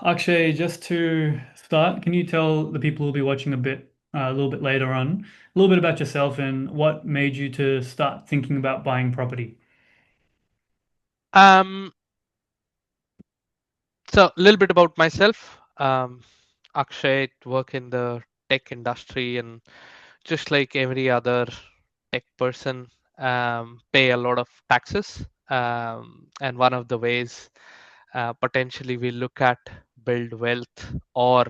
Akshay, just to start, can you tell the people who'll be watching a little bit later on, a little bit about yourself and what made you to start thinking about buying property? Um, so a little bit about myself. Akshay, work in the tech industry, and just like every other tech person, pay a lot of taxes. And one of the ways potentially we look at build wealth or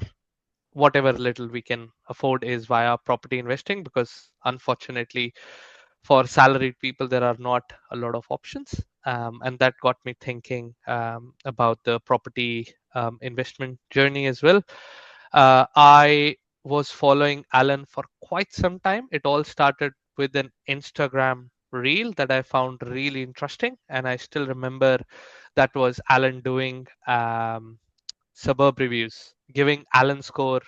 whatever little we can afford is via property investing, because unfortunately for salaried people there are not a lot of options. And that got me thinking about the property investment journey as well. I was following Alan for quite some time. It all started with an Instagram reel that I found really interesting, and I still remember that was Alan doing suburb reviews, giving Alan score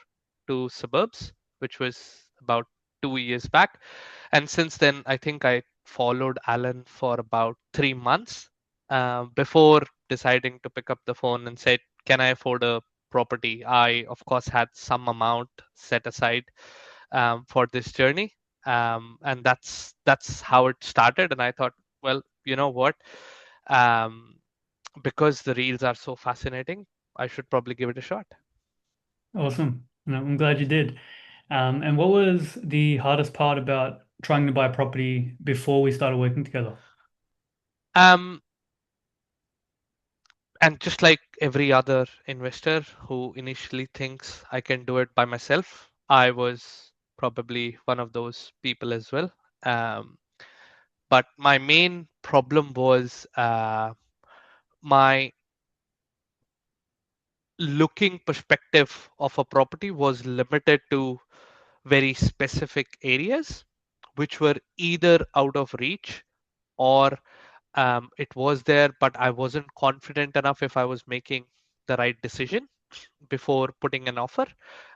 to suburbs, which was about 2 years back. And since then, I think I followed Alan for about 3 months before deciding to pick up the phone and said, "Can I afford a property?" I, of course, had some amount set aside for this journey, and that's how it started. And I thought, well, you know what? Um, because the reels are so fascinating, I should probably give it a shot. Awesome. No, I'm glad you did. And what was the hardest part about trying to buy property before we started working together? Um, and just like every other investor who initially thinks I can do it by myself, I was probably one of those people as well. Um, but my main problem was my looking perspective of a property was limited to very specific areas, which were either out of reach or it was there, but I wasn't confident enough if I was making the right decision before putting an offer.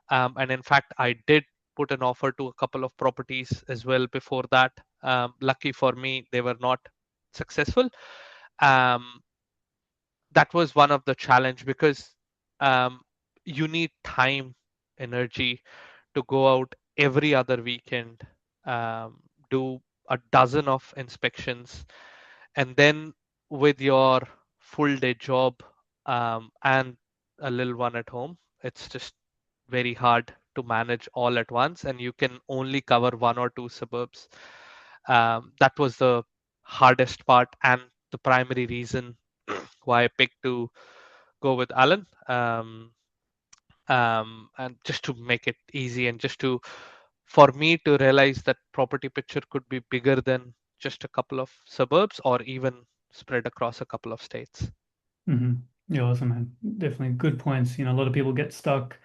And in fact, I did put an offer to a couple of properties as well before that. Lucky for me, they were not successful. Um, that was one of the challenge because um, you need time, energy to go out every other weekend, do a dozen of inspections, and then with your full day job and a little one at home, it's just very hard to manage all at once, and you can only cover one or two suburbs. That was the hardest part and the primary reason why I picked to go with Alan. And just to make it easy and just to for me to realize that property picture could be bigger than just a couple of suburbs or even spread across a couple of states. Hmm. Yeah, awesome, man. Definitely good points. A lot of people get stuck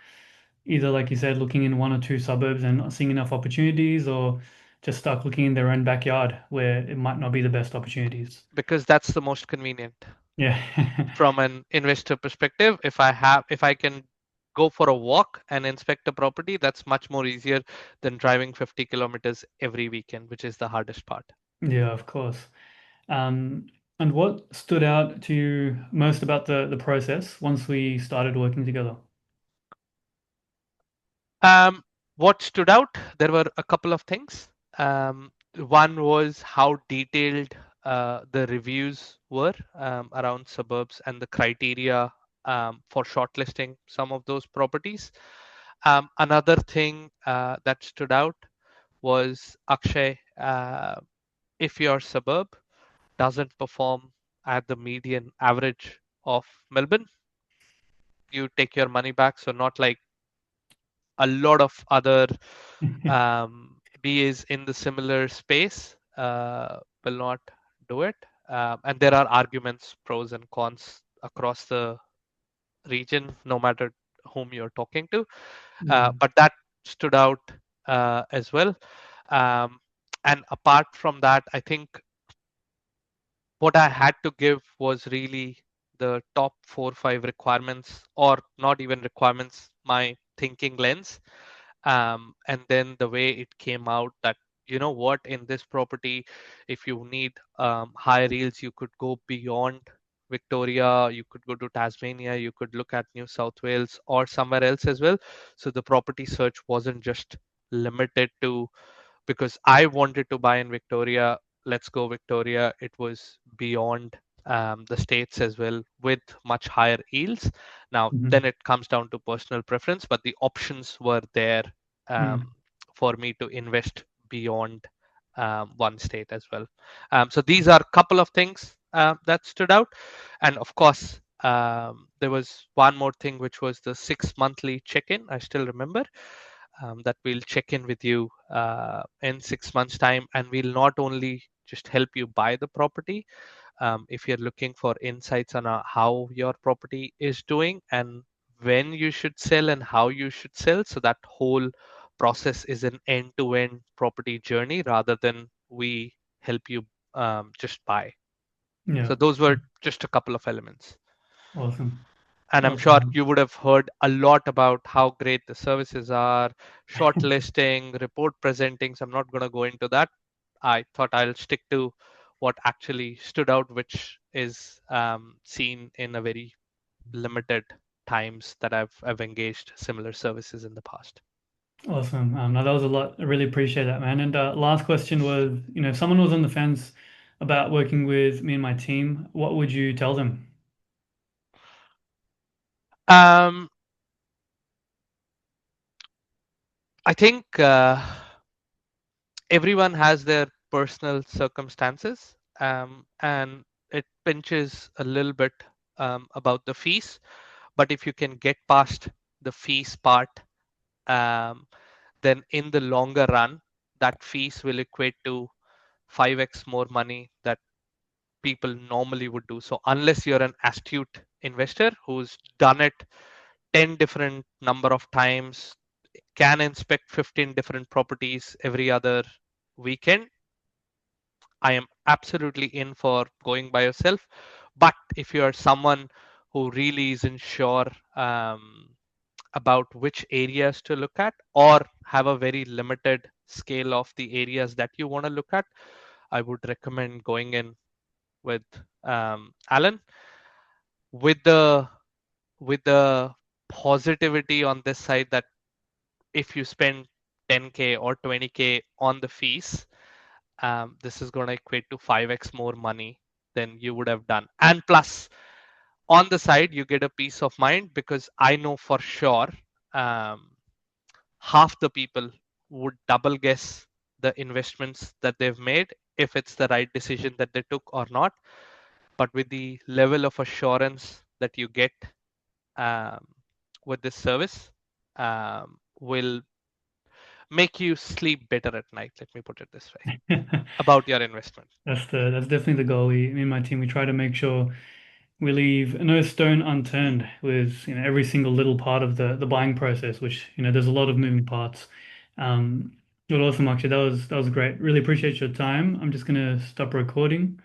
either, like you said, looking in one or two suburbs and not seeing enough opportunities, or just stuck looking in their own backyard where it might not be the best opportunities. Because that's the most convenient Yeah. from an investor perspective. If I can go for a walk and inspect a property, that's much more easier than driving 50 kilometers every weekend, which is the hardest part. Yeah, of course. Um, and what stood out to you most about the process once we started working together? Um, what stood out? There were a couple of things. One was how detailed the reviews were around suburbs and the criteria for shortlisting some of those properties. Another thing that stood out was Akshay. If your suburb doesn't perform at the median average of Melbourne, you take your money back. So not like a lot of other BAs in the similar space will not do it. And there are arguments, pros and cons across the region, no matter whom you're talking to. Yeah. But that stood out as well. Um, and apart from that, I think what I had to give was really the top 4 or 5 requirements, or not even requirements, my thinking lens. And then the way it came out that, you know what, in this property, if you need higher yields, you could go beyond. Victoria, you could go to Tasmania, you could look at New South Wales or somewhere else as well. So the property search wasn't just limited to because I wanted to buy in Victoria, let's go Victoria. It was beyond the states as well with much higher yields. Now, then Hmm. it comes down to personal preference, but the options were there um, Mm. for me to invest beyond one state as well. So these are a couple of things that stood out. And of course, there was one more thing, which was the 6 monthly check in. I still remember that we'll check in with you in 6 months' time, and we'll not only just help you buy the property. If you're looking for insights on how your property is doing and when you should sell and how you should sell, so that whole process is an end-to-end property journey rather than we help you just buy. Yeah. So those were just a couple of elements. Awesome. And I'm sure Awesome. you would have heard a lot about how great the services are, shortlisting, report presenting. So I'm not going to go into that. I thought I'll stick to what actually stood out, which is seen in a very limited times that I've engaged similar services in the past. Awesome. No, that was a lot. I really appreciate that, man. And last question was, if someone was on the fence about working with me and my team, what would you tell them? Um, I think everyone has their personal circumstances, and it pinches a little bit about the fees. But if you can get past the fees part, um, then in the longer run, that fees will equate to 5x more money that people normally would do. So unless you're an astute investor who's done it 10 different number of times, can inspect 15 different properties every other weekend, I am absolutely in for going by yourself. But if you are someone who really isn't sure about which areas to look at or have a very limited scale of the areas that you want to look at, I would recommend going in with Alan with the positivity on this side that if you spend 10K or 20K on the fees, this is going to equate to 5x more money than you would have done. And plus, on the side, you get a peace of mind because I know for sure um, half the people would double guess the investments that they've made if it's the right decision that they took or not. But with the level of assurance that you get um, with this service, will make you sleep better at night. Let me put it this way about your investment. That's definitely the goal. Me and my team, we try to make sure we leave no stone unturned with every single little part of the buying process, which there's a lot of moving parts. But awesome, actually, that was great. Really appreciate your time. I'm just gonna stop recording.